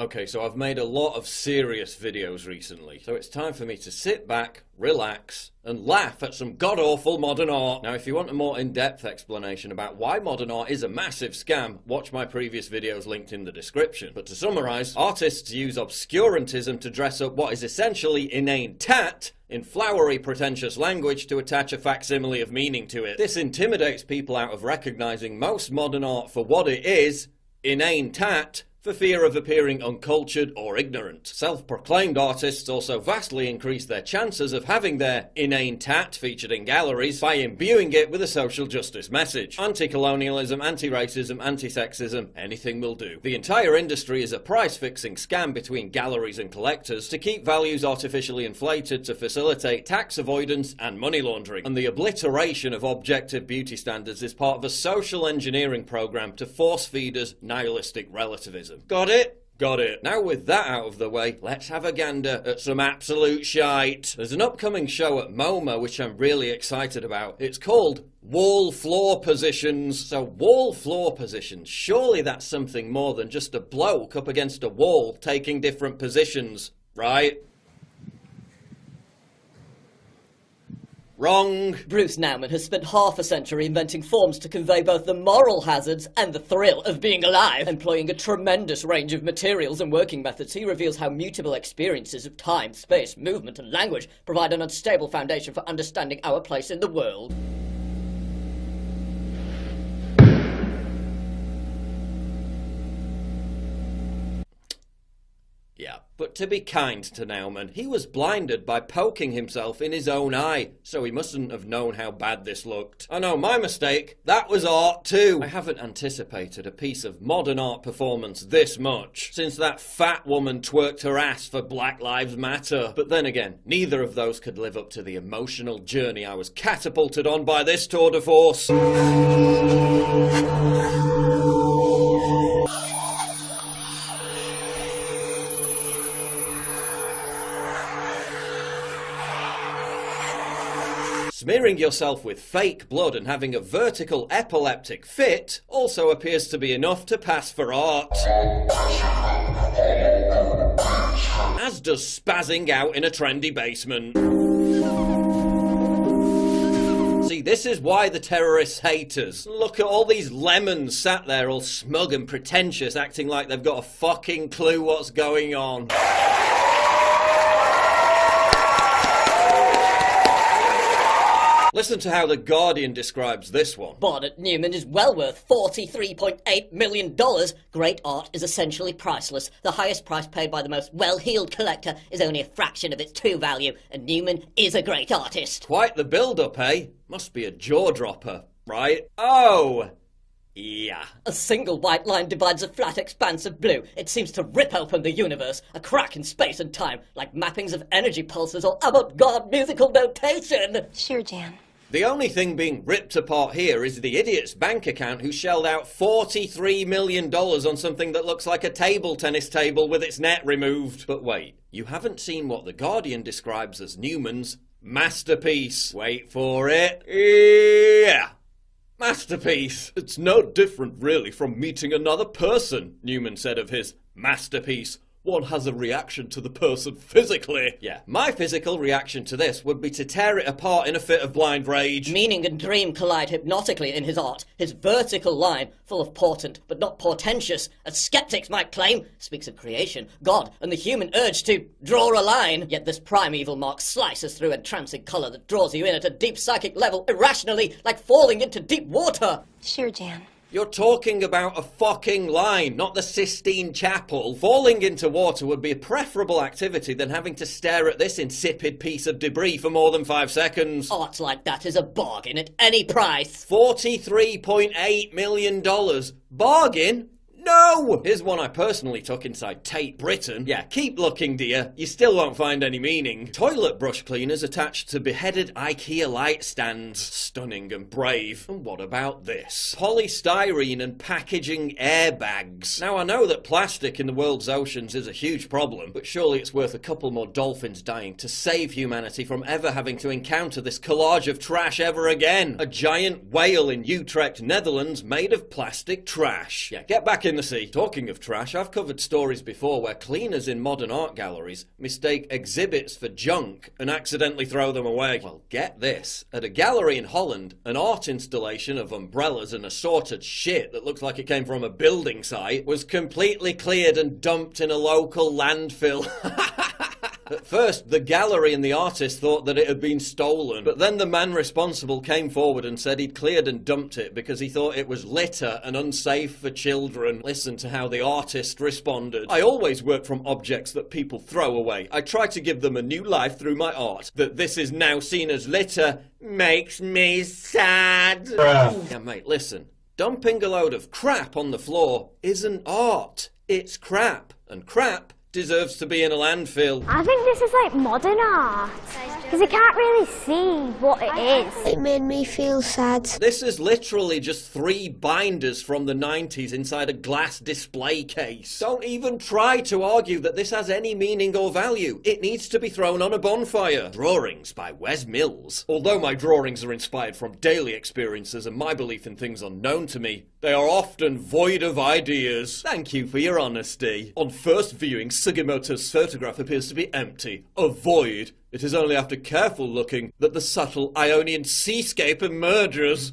Okay, so I've made a lot of serious videos recently, so it's time for me to sit back, relax, and laugh at some god-awful modern art. Now, if you want a more in-depth explanation about why modern art is a massive scam, watch my previous videos linked in the description. But to summarise, artists use obscurantism to dress up what is essentially inane tat in flowery, pretentious language to attach a facsimile of meaning to it. This intimidates people out of recognising most modern art for what it is, inane tat, for fear of appearing uncultured or ignorant. Self-proclaimed artists also vastly increase their chances of having their inane tat featured in galleries by imbuing it with a social justice message. Anti-colonialism, anti-racism, anti-sexism, anything will do. The entire industry is a price-fixing scam between galleries and collectors to keep values artificially inflated to facilitate tax avoidance and money laundering. And the obliteration of objective beauty standards is part of a social engineering program to force feed us nihilistic relativism. Got it? Got it. Now with that out of the way, let's have a gander at some absolute shite. There's an upcoming show at MoMA which I'm really excited about. It's called Wall Floor Positions. So wall floor positions, surely that's something more than just a bloke up against a wall taking different positions, right? Wrong. Bruce Nauman has spent half a century inventing forms to convey both the moral hazards and the thrill of being alive. Employing a tremendous range of materials and working methods, he reveals how mutable experiences of time, space, movement and language provide an unstable foundation for understanding our place in the world. Yeah, but to be kind to Nauman, he was blinded by poking himself in his own eye, so he mustn't have known how bad this looked. I know, my mistake, that was art too. I haven't anticipated a piece of modern art performance this much, since that fat woman twerked her ass for Black Lives Matter. But then again, neither of those could live up to the emotional journey I was catapulted on by this tour de force. Smearing yourself with fake blood and having a vertical epileptic fit also appears to be enough to pass for art. As does spazzing out in a trendy basement. See, this is why the terrorists hate us. Look at all these lemons sat there all smug and pretentious, acting like they've got a fucking clue what's going on. Listen to how The Guardian describes this one. Born at Newman is well worth $43.8 million. Great art is essentially priceless. The highest price paid by the most well-heeled collector is only a fraction of its true value, and Newman is a great artist. Quite the build-up, eh? Must be a jaw-dropper, right? Oh! Yeah. A single white line divides a flat expanse of blue. It seems to rip open the universe, a crack in space and time, like mappings of energy pulses or avant-garde musical notation. Sure, Jan. The only thing being ripped apart here is the idiot's bank account who shelled out $43 million on something that looks like a table tennis table with its net removed. But wait, you haven't seen what The Guardian describes as Newman's masterpiece. Wait for it. Yeah. Masterpiece. It's no different really from meeting another person, Newman said of his masterpiece. One has a reaction to the person physically. Yeah, my physical reaction to this would be to tear it apart in a fit of blind rage. Meaning and dream collide hypnotically in his art. His vertical line, full of portent, but not portentous, as skeptics might claim, speaks of creation, God, and the human urge to draw a line. Yet this primeval mark slices through entrancing colour that draws you in at a deep psychic level, irrationally, like falling into deep water. Sure, Jan. You're talking about a fucking line, not the Sistine Chapel. Falling into water would be a preferable activity than having to stare at this insipid piece of debris for more than 5 seconds. Art like that is a bargain at any price. $43.8 million. Bargain? No! Here's one I personally took inside Tate Britain. Yeah, keep looking, dear. You still won't find any meaning. Toilet brush cleaners attached to beheaded IKEA light stands. Stunning and brave. And what about this? Polystyrene and packaging airbags. Now, I know that plastic in the world's oceans is a huge problem, but surely it's worth a couple more dolphins dying to save humanity from ever having to encounter this collage of trash ever again. A giant whale in Utrecht, Netherlands, made of plastic trash. Yeah, get back in in the sea. Talking of trash, I've covered stories before where cleaners in modern art galleries mistake exhibits for junk and accidentally throw them away. Well, get this. At a gallery in Holland, an art installation of umbrellas and assorted shit that looks like it came from a building site was completely cleared and dumped in a local landfill. At first, the gallery and the artist thought that it had been stolen, but then the man responsible came forward and said he'd cleared and dumped it because he thought it was litter and unsafe for children. Listen to how the artist responded. I always work from objects that people throw away. I try to give them a new life through my art. That this is now seen as litter makes me sad. Yeah, mate, listen. Dumping a load of crap on the floor isn't art. It's crap. And crap deserves to be in a landfill. I think this is like modern art, because you can't really see what it is. It made me feel sad. This is literally just 3 binders from the 90s inside a glass display case. Don't even try to argue that this has any meaning or value. It needs to be thrown on a bonfire. Drawings by Wes Mills. Although my drawings are inspired from daily experiences and my belief in things unknown to me, they are often void of ideas. Thank you for your honesty. On first viewing, Sugimoto's photograph appears to be empty, a void. It is only after careful looking that the subtle Ionian seascape emerges.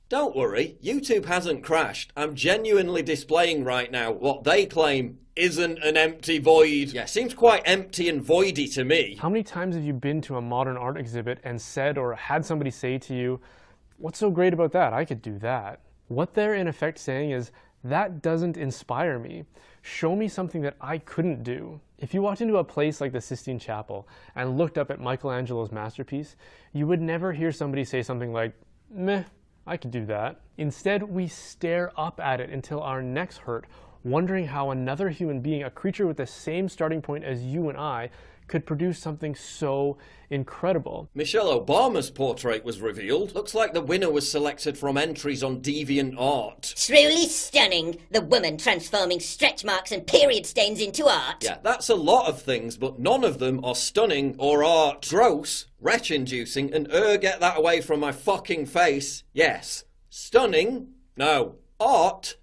Don't worry, YouTube hasn't crashed. I'm genuinely displaying right now what they claim isn't an empty void. Yeah, seems quite empty and voidy to me. How many times have you been to a modern art exhibit and said or had somebody say to you, "What's so great about that? I could do that." What they're in effect saying is, that doesn't inspire me. Show me something that I couldn't do. If you walked into a place like the Sistine Chapel and looked up at Michelangelo's masterpiece, you would never hear somebody say something like, "Meh, I could do that." Instead, we stare up at it until our necks hurt, wondering how another human being, a creature with the same starting point as you and I, could produce something so incredible. Michelle Obama's portrait was revealed. Looks like the winner was selected from entries on DeviantArt. Truly stunning, the woman transforming stretch marks and period stains into art. Yeah, that's a lot of things, but none of them are stunning or art. Gross, retch-inducing, and get that away from my fucking face. Yes. Stunning? No. Art?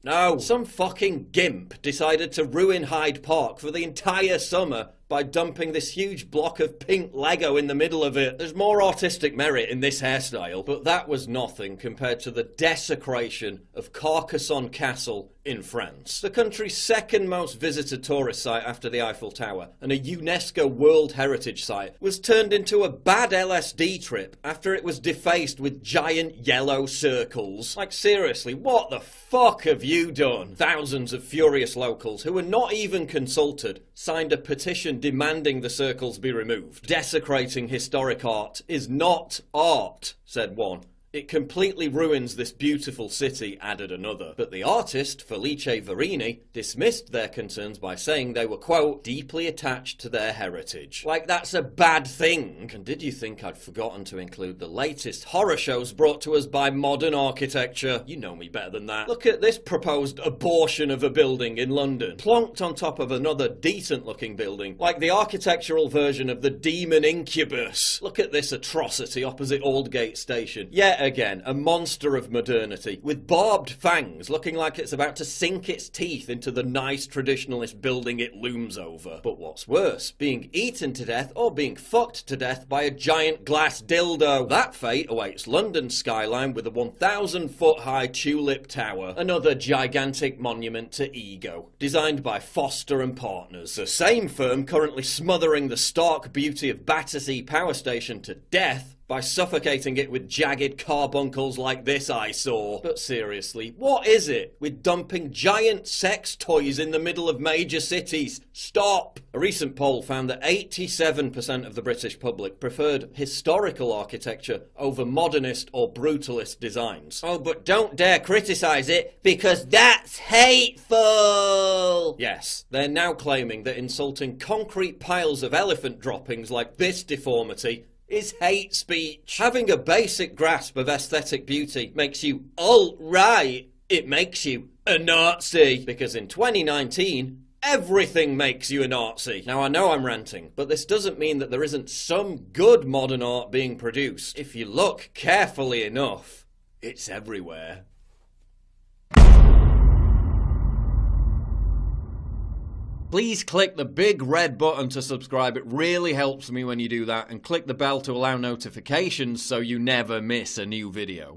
No. Some fucking gimp decided to ruin Hyde Park for the entire summer by dumping this huge block of pink Lego in the middle of it. There's more artistic merit in this hairstyle, but that was nothing compared to the desecration of Carcassonne Castle in France. The country's second most visited tourist site after the Eiffel Tower, and a UNESCO World Heritage Site, was turned into a bad LSD trip after it was defaced with giant yellow circles. Like seriously, what the fuck have you done? Thousands of furious locals, who were not even consulted, signed a petition demanding the circles be removed. Desecrating historic art is not art, said one. It completely ruins this beautiful city, added another. But the artist, Felice Verini, dismissed their concerns by saying they were, quote, deeply attached to their heritage. Like that's a bad thing. And did you think I'd forgotten to include the latest horror shows brought to us by modern architecture? You know me better than that. Look at this proposed abortion of a building in London, plonked on top of another decent-looking building, like the architectural version of the Demon Incubus. Look at this atrocity opposite Aldgate Station. Yet again, a monster of modernity, with barbed fangs looking like it's about to sink its teeth into the nice traditionalist building it looms over. But what's worse, being eaten to death or being fucked to death by a giant glass dildo. That fate awaits London's skyline with a 1,000-foot high tulip tower, another gigantic monument to ego, designed by Foster and Partners, the same firm currently smothering the stark beauty of Battersea Power Station to death by suffocating it with jagged carbuncles like this eyesore. But seriously, what is it with dumping giant sex toys in the middle of major cities? Stop! A recent poll found that 87% of the British public preferred historical architecture over modernist or brutalist designs. Oh, but don't dare criticise it, because that's hateful! Yes, they're now claiming that insulting concrete piles of elephant droppings like this deformity is hate speech. Having a basic grasp of aesthetic beauty makes you alt-right. It makes you a Nazi. Because in 2019, everything makes you a Nazi. Now I know I'm ranting, but this doesn't mean that there isn't some good modern art being produced. If you look carefully enough, It's everywhere. Please click the big red button to subscribe. It really helps me when you do that. And click the bell to allow notifications so you never miss a new video.